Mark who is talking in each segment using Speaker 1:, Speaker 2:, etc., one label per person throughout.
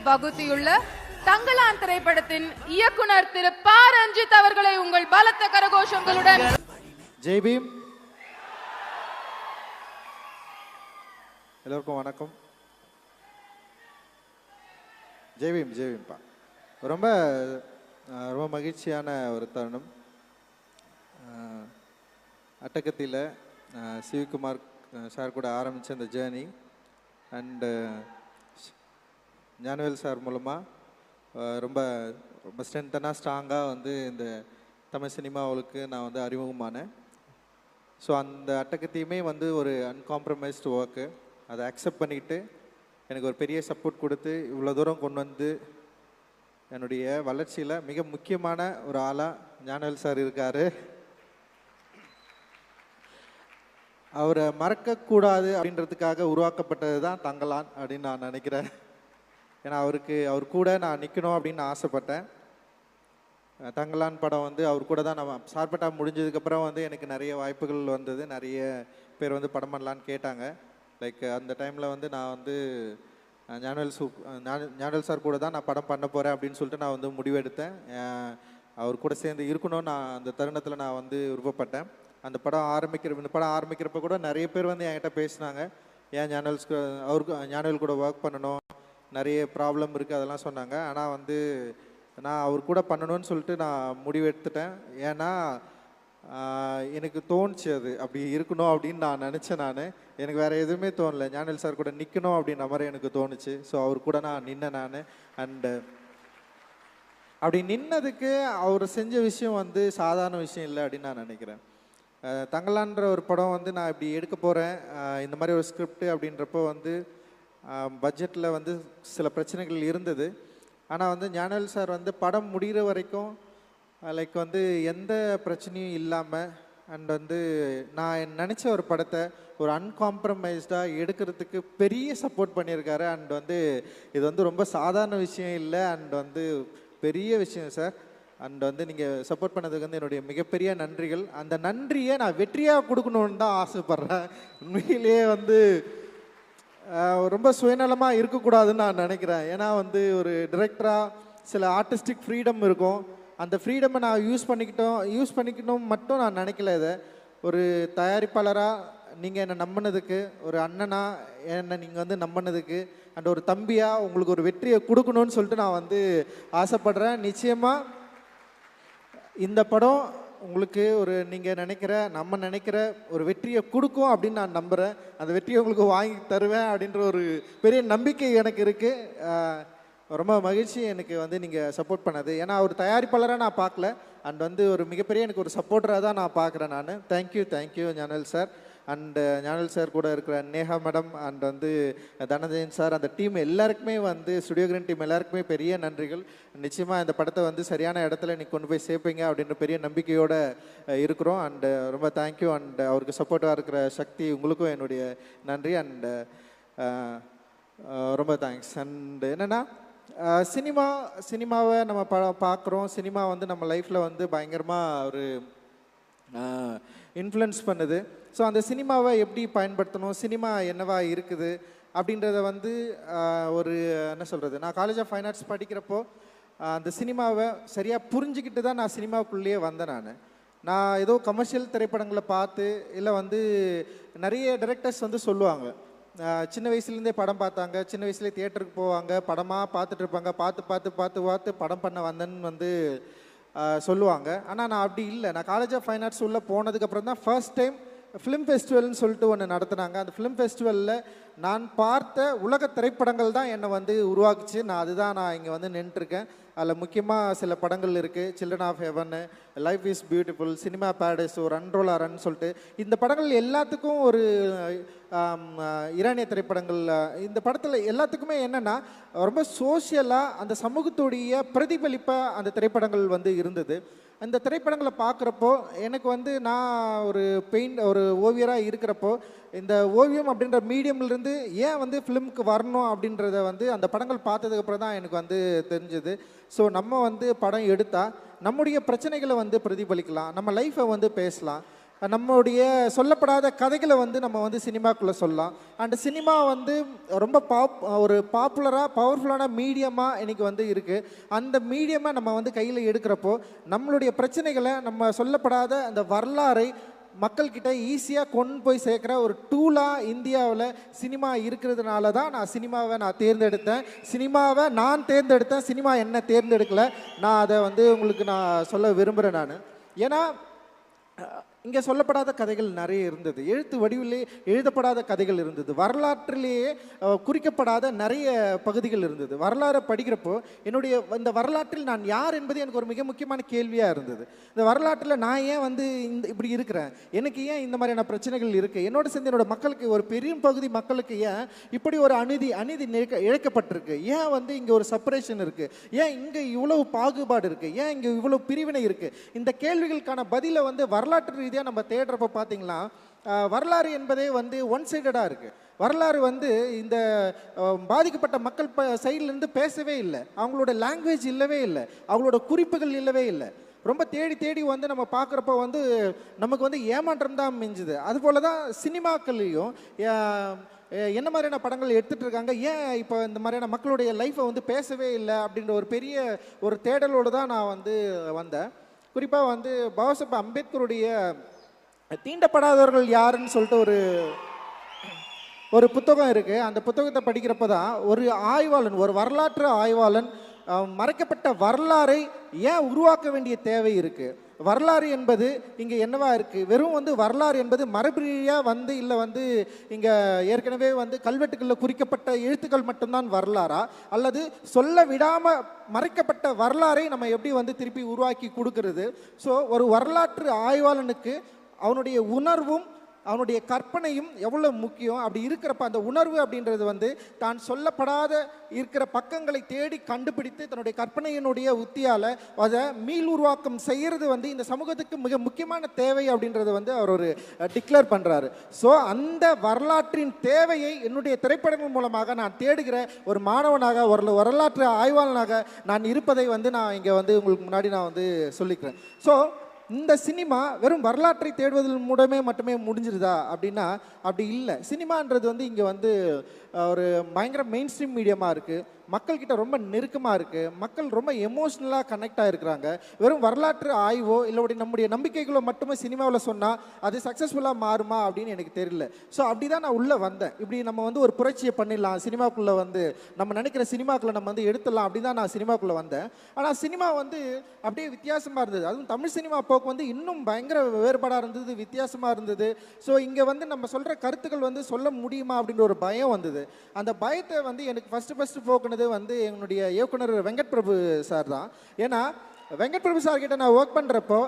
Speaker 1: வகுத்தியுள்ள தங்கலான் திரைப்படத்தின் இயக்குனர் திரு ப. ரஞ்சித் அவர்களை உங்கள் பலத்த கரகோஷங்களுடன்.
Speaker 2: ஜெய் பீம். எல்லோருக்கும் வணக்கம். ஜெய் பீம். ஜெய் பீம்பா. ரொம்ப ரொம்ப மகிழ்ச்சியான ஒரு தருணம். அட்டகத்தியில் சிவகுமார் சார் கூட ஆரம்பித்த அந்த ஜேர்னி அண்டு ஞானவேல் சார் மூலமாக ரொம்ப ரொம்ப ஸ்ட்ராங்காக வந்து இந்த தமிழ் சினிமாவுக்கு நான் வந்து அறிமுகமானேன். ஸோ அந்த அட்டகத்தையுமே வந்து ஒரு அன்காம்ப்ரமைஸ்டு ஒர்க்கு, அதை அக்செப்ட் பண்ணிக்கிட்டு எனக்கு ஒரு பெரிய சப்போர்ட் கொடுத்து இவ்வளோ தூரம் கொண்டு வந்து என்னுடைய வளர்ச்சியில் மிக முக்கியமான ஒரு ஆளாக ஞானவேல் சார் இருக்கார். அவரை மறக்கக்கூடாது அப்படின்றதுக்காக உருவாக்கப்பட்டது தான் தங்கலான் அப்படின்னு நான் நினைக்கிறேன். ஏன்னா அவர் கூட நான் நிற்கணும் அப்படின்னு நான் ஆசைப்பட்டேன். தங்கலான் படம் வந்து அவர் கூட தான் நம்ம சார்பட்டா முடிஞ்சதுக்கப்புறம் வந்து எனக்கு நிறைய வாய்ப்புகள் வந்தது. நிறைய பேர் வந்து படம் பண்ணலான்னு கேட்டாங்க. லைக் அந்த டைமில் வந்து நான் வந்து ஞானவேல் சார் கூட தான் நான் படம் பண்ண போகிறேன் அப்படின்னு சொல்லிட்டு நான் வந்து முடிவெடுத்தேன். அவர் கூட சேர்ந்து இருக்கணும்னு நான் அந்த தருணத்தில் நான் வந்து விருப்பப்பட்டேன். இந்த படம் ஆரம்பிக்கிறப்ப கூட நிறைய பேர் வந்து என்கிட்ட பேசினாங்க, ஏன் ஞானவேல் கூட ஒர்க் பண்ணணும், நிறைய ப்ராப்ளம் இருக்குது அதெல்லாம் சொன்னாங்க. ஆனால் வந்து நான் அவர் கூட பண்ணணும்னு சொல்லிட்டு நான் முடிவெடுத்துட்டேன். ஏன்னா எனக்கு தோணுச்சு அது அப்படி இருக்கணும் அப்படின்னு நான் நினச்சேன். எனக்கு வேறு எதுவுமே தோணலை, ஞானவேல் சார் கூட நிற்கணும் அப்படின்ற மாதிரி எனக்கு தோணுச்சு. ஸோ அவர் கூட நான் நின்னேன். அண்டு அப்படி நின்னதுக்கு அவர் செஞ்ச விஷயம் வந்து சாதாரண விஷயம் இல்லை அப்படின்னு நான் நினைக்கிறேன். தங்கலான்ற ஒரு படம் வந்து நான் இப்படி எடுக்க போகிறேன், இந்த மாதிரி ஒரு ஸ்கிரிப்ட் அப்படின்றப்போ வந்து பட்ஜெட்டில் வந்து சில பிரச்சனைகள் இருந்தது. ஆனால் வந்து ஞானவேல் சார் வந்து படம் முடிகிற வரைக்கும் லைக் வந்து எந்த பிரச்சனையும் இல்லாமல் அண்ட் வந்து நான் நினச்ச ஒரு படத்தை ஒரு அன்காம்ப்ரமைஸ்டாக எடுக்கிறதுக்கு பெரிய சப்போர்ட் பண்ணியிருக்காரு. அண்ட் வந்து இது வந்து ரொம்ப சாதாரண விஷயம் இல்லை, அண்ட் வந்து பெரிய விஷயம் சார். அண்ட் வந்து நீங்கள் சப்போர்ட் பண்ணதுக்கு வந்து என்னுடைய மிகப்பெரிய நன்றிகள். அந்த நன்றியை நான் வெற்றியாக கொடுக்கணுன்னு தான் ஆசைப்பட்றேன். உண்மையிலேயே வந்து ரொம்ப சுயநலமாக இருக்கக்கூடாதுன்னு நான் நினைக்கிறேன். ஏன்னா வந்து ஒரு டிரெக்டராக சில ஆர்டிஸ்டிக் ஃப்ரீடம் இருக்கும். அந்த ஃப்ரீடமை நான் யூஸ் பண்ணிக்கணும் மட்டும் நான் நினைக்கல. இதை ஒரு தயாரிப்பாளராக நீங்கள் என்னை நம்பினதுக்கு, ஒரு அண்ணனாக என்னை நீங்கள் வந்து நம்பினதுக்கு, அண்ட் ஒரு தம்பியாக உங்களுக்கு ஒரு வெற்றியை கொடுக்கணும்னு சொல்லிட்டு நான் வந்து ஆசைப்படுறேன். நிச்சயமாக இந்த படம் உங்களுக்கு ஒரு நீங்கள் நம்ம நினைக்கிற ஒரு வெற்றியை கொடுக்கும் அப்படின்னு நான் நம்புகிறேன். அந்த வெற்றியை உங்களுக்கு வாங்கி தருவேன் அப்படின்ற ஒரு பெரிய நம்பிக்கை எனக்கு இருக்குது. ரொம்ப மகிழ்ச்சி எனக்கு வந்து நீங்கள் சப்போர்ட் பண்ணது. ஏன்னா ஒரு தயாரிப்பாளராக நான் பார்க்கல, அண்ட் வந்து ஒரு மிகப்பெரிய எனக்கு ஒரு சப்போர்ட்டராக தான் நான் பார்க்குறேன். Thank you Gnanavel sir. And Gnanavel sir கூட இருக்கிற நேஹா மேடம் அண்ட் வந்து தனஞ்சயன் சார், அந்த டீம் எல்லாருக்குமே வந்து ஸ்டுடியோ கிரீன் டீம் எல்லாருக்குமே பெரிய நன்றிகள். நிச்சயமாக இந்த படத்தை வந்து சரியான இடத்துல நீ கொண்டு போய் சேர்ப்பீங்க அப்படின்ற பெரிய நம்பிக்கையோடு இருக்கிறோம். அண்டு ரொம்ப தேங்க்யூ. அண்ட் அவருக்கு சப்போர்ட்டாக இருக்கிற சக்தி உங்களுக்கும் என்னுடைய நன்றி. அண்டு ரொம்ப தேங்க்ஸ். அண்டு என்னென்னா சினிமாவை நம்ம பார்க்குறோம். சினிமா வந்து நம்ம லைஃப்பில் வந்து பயங்கரமாக ஒரு இன்ஃப்ளூயன்ஸ் பண்ணுது. ஸோ அந்த சினிமாவை எப்படி பயன்படுத்தணும், சினிமா என்னவா இருக்குது அப்படின்றத வந்து ஒரு என்ன சொல்கிறது, நான் காலேஜ் ஆஃப் ஃபைன் ஆர்ட்ஸ் படிக்கிறப்போ அந்த சினிமாவை சரியாக புரிஞ்சுக்கிட்டு தான் நான் சினிமாவுக்குள்ளேயே வந்தேன். நான் ஏதோ கமர்ஷியல் திரைப்படங்களை பார்த்து இல்லை வந்து நிறைய டைரக்டர்ஸ் வந்து சொல்லுவாங்க, சின்ன வயசுலேருந்தே படம் பார்த்தாங்க, சின்ன வயசுலேயே தியேட்டருக்கு போவாங்க, படமாக பார்த்துட்டு இருப்பாங்க, பார்த்து படம் பண்ண வந்தேன்னு வந்து சொல்லுவாங்க. ஆனால் நான் அப்படி இல்லை. நான் காலேஜ் ஆஃப் ஃபைன் ஆர்ட்ஸ் உள்ளே போனதுக்கப்புறம் தான் ஃபர்ஸ்ட் டைம் ஃபிலிம் ஃபெஸ்டிவல்னு சொல்லிட்டு ஒன்று நடத்துனாங்க. அந்த ஃபிலிம் ஃபெஸ்டிவலில் நான் பார்த்த உலக திரைப்படங்கள் தான் என்னை வந்து உருவாக்குச்சு. அதுதான் நான் இங்கே வந்து நின்றுருக்கேன். அதில் முக்கியமாக சில படங்கள் இருக்குது, children of heaven, life is beautiful, cinema paradise, ஒரு ரன்ரோலா ரன் சொல்லிட்டு இந்த படங்கள் எல்லாத்துக்கும் ஒரு ஈரானிய திரைப்படங்கள். இந்த படத்தில் எல்லாத்துக்குமே என்னென்னா ரொம்ப சோஷியலாக அந்த சமூகத்துடைய பிரதிபலிப்பாக அந்த திரைப்படங்கள் வந்து இருந்தது. அந்த திரைப்படங்களை பார்க்குறப்போ எனக்கு வந்து நான் ஒரு ஓவியராக இருக்கிறப்போ இந்த ஓவியம் அப்படின்ற மீடியம்லேருந்து ஏன் வந்து ஃபிலிமுக்கு வரணும் அப்படின்றத வந்து அந்த படங்கள் பார்த்ததுக்கப்புறம் தான் எனக்கு வந்து தெரிஞ்சுது. ஸோ நம்ம வந்து படம் எடுத்தால் நம்முடைய பிரச்சனைகளை வந்து பிரதிபலிக்கலாம், நம்ம லைஃப்பை வந்து பேசலாம்.
Speaker 3: நம்மளுடைய சொல்லப்படாத கதைகளை வந்து நம்ம வந்து சினிமாக்குள்ளே சொல்லலாம். அண்ட் சினிமா வந்து ரொம்ப ஒரு பாப்புலராக பவர்ஃபுல்லான மீடியமாக இன்றைக்கி வந்து இருக்குது. அந்த மீடியமாக நம்ம வந்து கையில் எடுக்கிறப்போ நம்மளுடைய பிரச்சனைகளை, நம்ம சொல்லப்படாத அந்த வரலாறை மக்கள்கிட்ட ஈஸியாக கொண்டு போய் சேர்க்குற ஒரு டூலாக இந்தியாவில் சினிமா இருக்கிறதுனால தான் நான் சினிமாவை தேர்ந்தெடுத்தேன். சினிமாவை நான் தேர்ந்தெடுத்தேன், சினிமா என்ன தேர்ந்தெடுக்கலை. நான் அதை வந்து உங்களுக்கு நான் சொல்ல விரும்புகிறேன். நான் ஏன்னா இங்கே சொல்லப்படாத கதைகள் நிறைய இருந்தது, எழுத்து வடிவிலே எழுதப்படாத கதைகள் இருந்தது, வரலாற்றிலேயே குறிக்கப்படாத நிறைய பகுதிகள் இருந்தது. வரலாறை படிக்கிறப்போ என்னுடைய இந்த வரலாற்றில் நான் யார் என்பது எனக்கு ஒரு மிக முக்கியமான கேள்வியாக இருந்தது. இந்த வரலாற்றில் நான் ஏன் வந்து இப்படி இருக்கிறேன், எனக்கு ஏன் இந்த மாதிரியான பிரச்சனைகள் இருக்குது, என்னோட சேர்ந்து என்னோட மக்களுக்கு ஒரு பெரிய பகுதி மக்களுக்கு ஏன் இப்படி ஒரு அநீதி இழைக்கப்பட்டிருக்கு, ஏன் வந்து இங்கே ஒரு செப்பரேஷன் இருக்குது, ஏன் இங்கே இவ்வளவு பாகுபாடு இருக்குது, ஏன் இங்கே இவ்வளவு பிரிவினை இருக்குது, இந்த கேள்விகளுக்கான பதிலை வந்து வரலாற்று ரீதியாக நம்ம தேடுறப்ப பார்த்தீங்கன்னா வரலாறு என்பதே வந்து ஒன் சைடடாக இருக்குது. வரலாறு வந்து இந்த பாதிக்கப்பட்ட மக்கள் சைட்லேருந்து பேசவே இல்லை, அவங்களோட லாங்குவேஜ் இல்லவே இல்லை, அவங்களோட குறிப்புகள் இல்லவே இல்லை. ரொம்ப தேடி தேடி வந்து நம்ம பார்க்குறப்ப வந்து நமக்கு வந்து ஏமாற்றம் தான் மிஞ்சுது. அதுபோல தான் சினிமாக்கள்லையும் என்ன மாதிரியான படங்கள் எடுத்துகிட்டு இருக்காங்க, ஏன் இப்போ இந்த மாதிரியான மக்களுடைய லைஃப்பை வந்து பேசவே இல்லை அப்படின்ற ஒரு பெரிய ஒரு தேடலோடு தான் நான் வந்து வந்தேன். குறிப்பாக வந்து பாபாசாஹேப் அம்பேத்கருடைய தீண்டப்படாதவர்கள் யாருன்னு சொல்லிட்டு ஒரு புத்தகம் இருக்குது. அந்த புத்தகத்தை படிக்கிறப்ப தான் ஒரு ஆய்வாளன், ஒரு வரலாற்று ஆய்வாளன் மறைக்கப்பட்ட வரலாறை ஏன் உருவாக்க வேண்டிய தேவை இருக்குது, வரலாறு என்பது இங்கே என்னவா இருக்குது, வெறும் வந்து வரலாறு என்பது மரபுரியாக வந்து இல்லை வந்து இங்கே ஏற்கனவே வந்து கல்வெட்டுகளில் குறிக்கப்பட்ட எழுத்துக்கள் மட்டும்தான் வரலாறா, அல்லது சொல்ல விடாமல் மறைக்கப்பட்ட வரலாறை நம்ம எப்படி வந்து திருப்பி உருவாக்கி கொடுக்கறது. ஸோ ஒரு வரலாற்று ஆய்வாளனுக்கு அவனுடைய உணர்வும் அவனுடைய கற்பனையும் எவ்வளோ முக்கியம். அப்படி இருக்கிறப்ப அந்த உணர்வு அப்படின்றது வந்து தான் சொல்லப்படாத இருக்கிற பக்கங்களை தேடி கண்டுபிடித்து தன்னுடைய கற்பனையினுடைய உத்தியால் அதை மீள் உருவாக்கம் செய்கிறது வந்து இந்த சமூகத்துக்கு மிக முக்கியமான தேவை அப்படின்றத வந்து அவர் ஒரு டிக்ளேர் பண்ணுறாரு. ஸோ அந்த வரலாற்றின் தேவையை என்னுடைய திரைப்படங்கள் மூலமாக நான் தேடுகிற ஒரு மாணவனாக, ஒரு வரலாற்று ஆய்வாளனாக நான் இருப்பதை வந்து நான் இங்கே வந்து உங்களுக்கு முன்னாடி நான் வந்து சொல்லிக்கிறேன். ஸோ இந்த சினிமா வெறும் வரலாற்றை தேடுவதன் மூலமே மட்டுமே முடிஞ்சிருதா அப்படின்னா அப்படி இல்லை. சினிமான்றது வந்து இங்கே வந்து ஒரு பயங்கர மெயின் ஸ்ட்ரீம் மீடியமாக இருக்குது, மக்கள்கிட்ட ரொம்ப நெருக்கமாக இருக்குது, மக்கள் ரொம்ப எமோஷ்னலாக கனெக்ட் ஆகிருக்கிறாங்க. வெறும் வரலாற்று ஆய்வோ இல்லை நம்முடைய நம்பிக்கைகளோ மட்டுமே சினிமாவில் சொன்னால் அது சக்ஸஸ்ஃபுல்லாக மாறுமா அப்படின்னு எனக்கு தெரியல. ஸோ அப்படி தான் நான் உள்ளே வந்தேன். இப்படி நம்ம வந்து ஒரு புரட்சியை பண்ணிடலாம் சினிமாக்குள்ளே, வந்து நம்ம நினைக்கிற சினிமாக்குள்ளே நம்ம வந்து எடுத்துடலாம் அப்படி தான் நான் சினிமாக்குள்ளே வந்தேன். ஆனால் சினிமா வந்து அப்படியே வித்தியாசமாக இருந்தது. அதுவும் தமிழ் சினிமா போக்கு வந்து இன்னும் பயங்கர வேறுபாடாக இருந்தது, வித்தியாசமாக இருந்தது. ஸோ இங்கே வந்து நம்ம சொல்கிற கருத்துக்கள் வந்து சொல்ல முடியுமா அப்படின்ற ஒரு பயம் வந்தது. அந்த பயத்தை வந்து எனக்கு ஃபஸ்ட்டு போக்குனது வந்து என்னுடைய இயக்குனர் வெங்கட் பிரபு சார் தான். ஏன்னா வெங்கட் பிரபு சார் கிட்ட நான் ஒர்க் பண்ணுறப்போ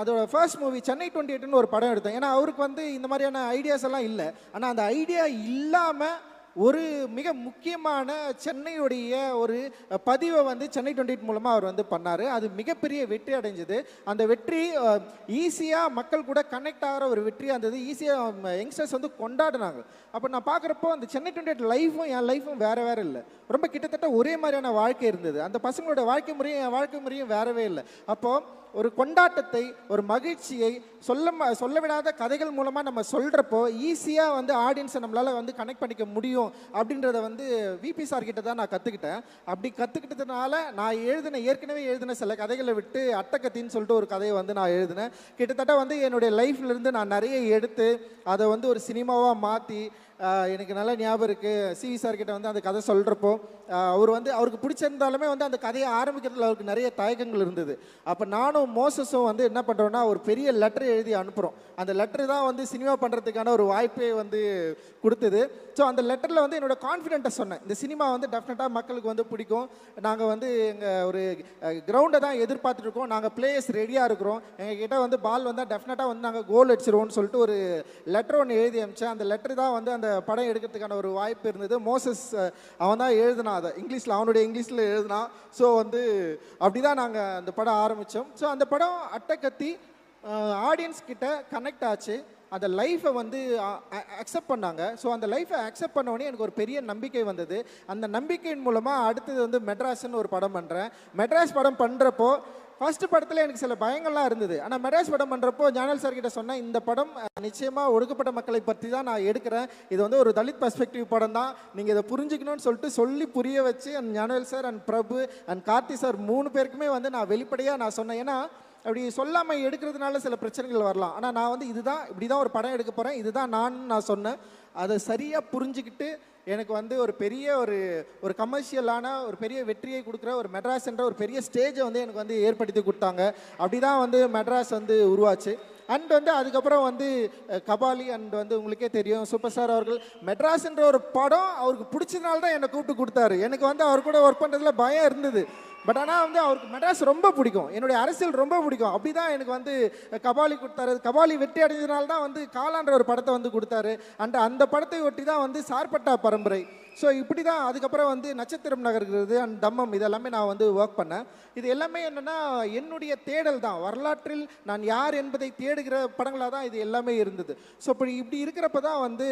Speaker 3: அதோட ஃபர்ஸ்ட் மூவி சென்னை 28ன்னு ஒரு படம் எடுத்தேன். ஏன்னா அவருக்கு வந்து இந்த மாதிரியான ஐடியாஸ் எல்லாம் இல்லை. ஆனால் அந்த ஐடியா இல்லாமல் ஒரு மிக முக்கியமான சென்னையுடைய ஒரு பதிவை வந்து சென்னை 28 மூலமாக அவர் வந்து பண்ணார். அது மிகப்பெரிய வெற்றி அடைஞ்சது. அந்த வெற்றி ஈஸியாக மக்கள் கூட கனெக்ட் ஆகிற ஒரு வெற்றியாக இருந்தது. ஈஸியாக யங்ஸ்டர்ஸ் வந்து கொண்டாடினாங்க. அப்போ நான் பார்க்குறப்போ அந்த சென்னை 28 லைஃபும் என் லைஃபும் வேறு இல்லை, ரொம்ப கிட்டத்தட்ட ஒரே மாதிரியான வாழ்க்கை இருந்தது. அந்த பசங்களோட வாழ்க்கை முறையும் என் வாழ்க்கை முறையும் வேறவே இல்லை. அப்போது ஒரு கொண்டாட்டத்தை, ஒரு மகிழ்ச்சியை சொல்ல விடாத கதைகள் மூலமாக நம்ம சொல்கிறப்போ ஈஸியாக வந்து ஆடியன்ஸை நம்மளால் வந்து கனெக்ட் பண்ணிக்க முடியும் அப்படின்றத வந்து விபி சார் கிட்ட தான் நான் கற்றுக்கிட்டேன். அப்படி கற்றுக்கிட்டதுனால நான் ஏற்கனவே எழுதின சில கதைகளை விட்டு அட்டக்கத்தின்னு சொல்லிட்டு ஒரு கதையை வந்து நான் எழுதினேன். கிட்டத்தட்ட வந்து என்னுடைய லைஃப்லேருந்து நான் நிறைய எடுத்து அதை வந்து ஒரு சினிமாவாக மாற்றி எனக்கு நல்ல ஞாபகம் இருக்குது. சிவி சார் கிட்ட வந்து அந்த கதை சொல்கிறப்போ அவருக்கு பிடிச்சிருந்தாலுமே வந்து அந்த கதையை ஆரம்பிக்கிறதுல அவருக்கு நிறைய தயக்கங்கள் இருந்தது. அப்போ நானும் மோசஸும் வந்து என்ன பண்ணுறோன்னா ஒரு பெரிய லெட்டர் எழுதி அனுப்புகிறோம். அந்த லெட்டர் தான் வந்து சினிமா பண்ணுறதுக்கான ஒரு வாய்ப்பை வந்து கொடுத்தது. ஸோ அந்த லெட்டரில் வந்து என்னோட கான்ஃபிடென்ட்டை சொன்னேன், இந்த சினிமா வந்து டெஃபினட்டாக மக்களுக்கு வந்து பிடிக்கும், நாங்கள் வந்து எங்கள் ஒரு கிரவுண்டை தான் எதிர்பார்த்துட்ருக்கோம், நாங்கள் பிளேயர்ஸ் ரெடியாக இருக்கிறோம், எங்ககிட்ட வந்து பால் வந்தால் டெஃபினட்டாக வந்து நாங்கள் கோல் அடிச்சிருவோம்னு சொல்லிட்டு ஒரு லெட்டர் ஒன்று எழுதி அனுப்பிச்சேன். அந்த லெட்டர் தான் வந்து அந்த படம் எடுக்கிறதுக்கான ஒரு வாய்ப்பு இருந்தது. மோசஸ் அவன் தான் எழுதினான், அதை இங்கிலீஷில், அவனுடைய இங்கிலீஷில் எழுதினான். ஸோ வந்து அப்படி தான் நாங்கள் அந்த படம் ஆரம்பித்தோம். ஸோ அந்த படம் அட்டக்கத்தி ஆடியன்ஸ் கிட்ட கனெக்ட் ஆச்சு. அந்த லைஃப்பை வந்து அக்செப்ட் பண்ணாங்க. ஸோ அந்த லைஃப்பை அக்செப்ட் பண்ணோடனே எனக்கு ஒரு பெரிய நம்பிக்கை வந்தது. அந்த நம்பிக்கையின் மூலமாக அடுத்தது வந்து மெட்ராஸ்ன்னு ஒரு படம் பண்ணுறேன். மெட்ராஸ் படம் பண்ணுறப்போ ஃபர்ஸ்ட் படத்தில் எனக்கு சில பயங்கள்லாம் இருந்தது. ஆனால் மெட்ராஸ் படம் பண்ணுறப்போ ஞானல் சார் கிட்ட சொன்னேன், இந்த படம் நிச்சயமாக ஒடுக்கப்பட்ட மக்களை பற்றி தான் நான் எடுக்கிறேன். இது வந்து ஒரு தலித் பெர்ஸ்பெக்டிவ் படம் தான், நீங்கள் இதை புரிஞ்சுக்கணும்னு சொல்லிட்டு சொல்லி புரிய வச்சு அண்ட் ஞானல் sir and Prabhu and Karthi sir 3 பேருக்குமே வந்து நான் வெளிப்படையாக நான் சொன்னேன். ஏன்னா அப்படி சொல்லாமல் எடுக்கிறதுனால சில பிரச்சனைகள் வரலாம். ஆனால் நான் வந்து இதுதான் இப்படி தான் ஒரு படம் எடுக்க போகிறேன், இதுதான் நான் சொன்னேன். அதை சரியாக புரிஞ்சுக்கிட்டு எனக்கு வந்து ஒரு பெரிய ஒரு கமர்ஷியலான ஒரு பெரிய வெற்றியை கொடுக்குற ஒரு மெட்ராஸ் என்ற ஒரு பெரிய ஸ்டேஜை வந்து எனக்கு வந்து ஏற்படுத்தி கொடுத்தாங்க. அப்படி தான் வந்து மெட்ராஸ் வந்து உருவாச்சு. அண்ட் வந்து அதுக்கப்புறம் வந்து கபாலி அண்ட் வந்து உங்களுக்கே தெரியும் சூப்பர் ஸ்டார் அவர்கள் மெட்ராஸ்ன்ற ஒரு படம் அவருக்கு பிடிச்சதுனால தான் என்னை கூப்பிட்டு கொடுத்தாரு. எனக்கு வந்து அவர் கூட ஒர்க் பண்ணுறதுல பயம் இருந்தது. பட் ஆனால் வந்து அவருக்கு மெட்ராஸ் ரொம்ப பிடிக்கும், என்னுடைய அரசியல் ரொம்ப பிடிக்கும். அப்படி தான் எனக்கு வந்து கபாலி கொடுத்தாரு. கபாலி வெற்றி அடைஞ்சதுனால தான் வந்து காலான்ற ஒரு படத்தை வந்து கொடுத்தாரு. அண்ட் அந்த படத்தை ஒட்டி தான் வந்து சார்பட்டா பரம்பரை. ஸோ இப்படி தான் அதுக்கப்புறம் வந்து நட்சத்திரம் நகர்கிறது அண்ட் தம்மம் இதெல்லாமே நான் வந்து ஒர்க் பண்ணேன். இது எல்லாமே என்னென்னா என்னுடைய தேடல் தான், வரலாற்றில் நான் யார் என்பதை தேடுகிற படங்களாக தான் இது எல்லாமே இருந்தது. ஸோ இப்படி இருக்கிறப்ப தான் வந்து